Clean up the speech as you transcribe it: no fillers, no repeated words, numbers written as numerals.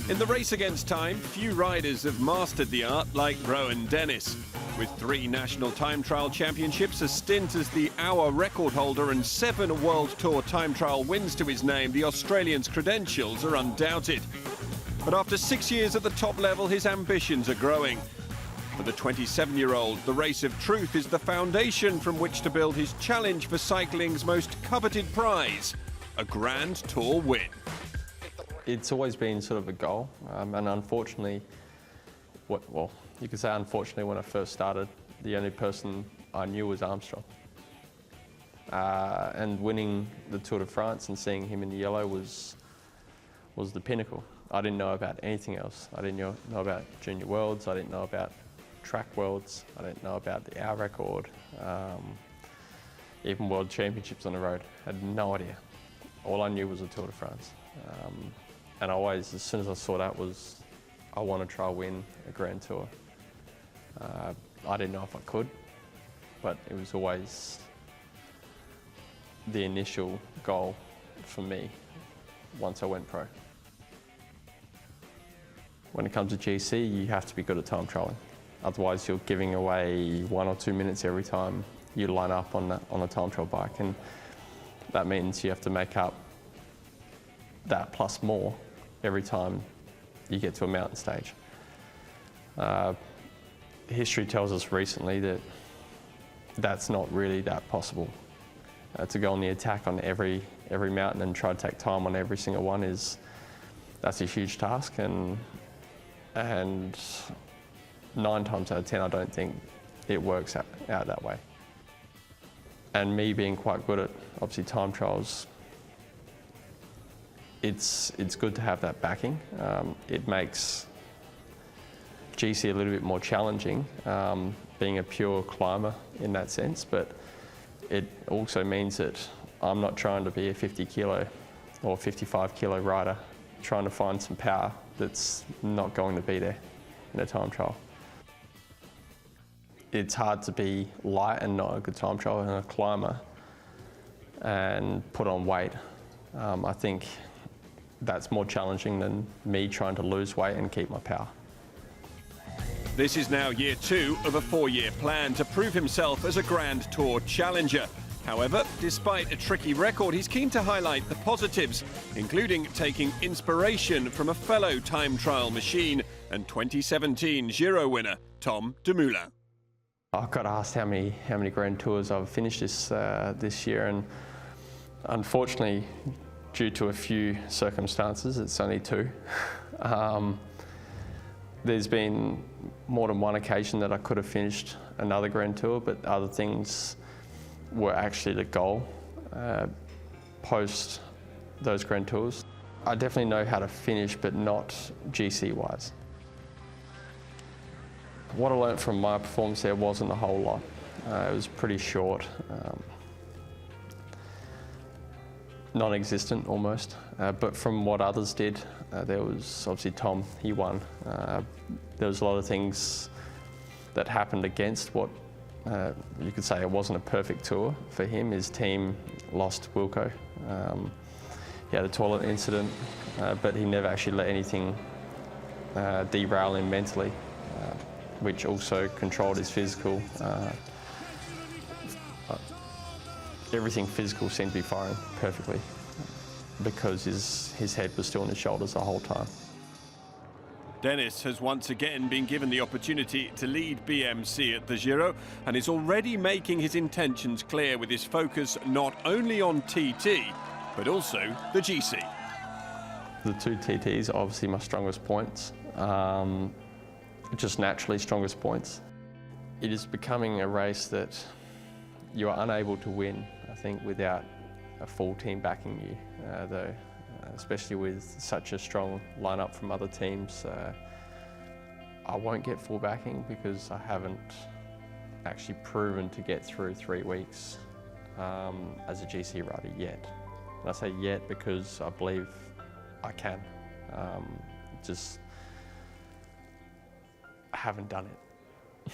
In the race against time, few riders have mastered the art like Rohan Dennis. With 3 national time trial championships, a stint as the hour record holder and 7 World Tour time trial wins to his name, the Australian's credentials are undoubted. But after 6 years at the top level, his ambitions are growing. For the 27-year-old, the race of truth is the foundation from which to build his challenge for cycling's most coveted prize, a Grand Tour win. It's always been sort of a goal, and unfortunately, well, you could say unfortunately when I first started, the only person I knew was Armstrong. And winning the Tour de France and seeing him in the yellow was the pinnacle. I didn't know about anything else. I didn't know about Junior Worlds, I didn't know about Track Worlds, I didn't know about the hour record, even World Championships on the road. I had no idea. All I knew was the Tour de France. And always, as soon as I saw that, was I want to try win a Grand Tour. I didn't know if I could, but it was always the initial goal for me once I went pro. When it comes to GC, you have to be good at time trialling. Otherwise, you're giving away 1 or 2 minutes every time you line up on a time trial bike, and that means you have to make up that plus more every time you get to a mountain stage. History tells us recently that that's not really that possible. To go on the attack on every mountain and try to take time on every single one that's a huge task, and 9 times out of 10 I don't think it works out that way. And me being quite good at obviously time trials, it's good to have that backing. It makes GC a little bit more challenging, being a pure climber in that sense, but it also means that I'm not trying to be a 50 kilo or 55 kilo rider, trying to find some power that's not going to be there in a time trial. It's hard to be light and not a good time trial and a climber and put on weight. I think that's more challenging than me trying to lose weight and keep my power. This is now year 2 of a 4-year plan to prove himself as a Grand Tour challenger. However, despite a tricky record, he's keen to highlight the positives, including taking inspiration from a fellow time trial machine and 2017 Giro winner, Tom Dumoulin. I got asked how many Grand Tours I've finished this year, and unfortunately, due to a few circumstances, it's only 2. There's been more than one occasion that I could have finished another Grand Tour, but other things were actually the goal post those Grand Tours. I definitely know how to finish, but not GC-wise. What I learnt from my performance there wasn't a whole lot. It was pretty short, non-existent almost. But from what others did, there was obviously Tom, he won. There was a lot of things that happened against what you could say it wasn't a perfect tour for him. His team lost Wilco. He had a toilet incident, but he never actually let anything derail him mentally, which also controlled his physical. Everything physical seemed to be firing perfectly because his head was still on his shoulders the whole time. Dennis has once again been given the opportunity to lead BMC at the Giro and is already making his intentions clear with his focus not only on TT, but also the GC. The 2 TTs are obviously my strongest points, just naturally strongest points. It is becoming a race that you are unable to win, I think, without a full team backing you, though. Especially with such a strong lineup from other teams. I won't get full backing because I haven't actually proven to get through 3 weeks as a GC rider yet. And I say yet because I believe I can. Just haven't done it.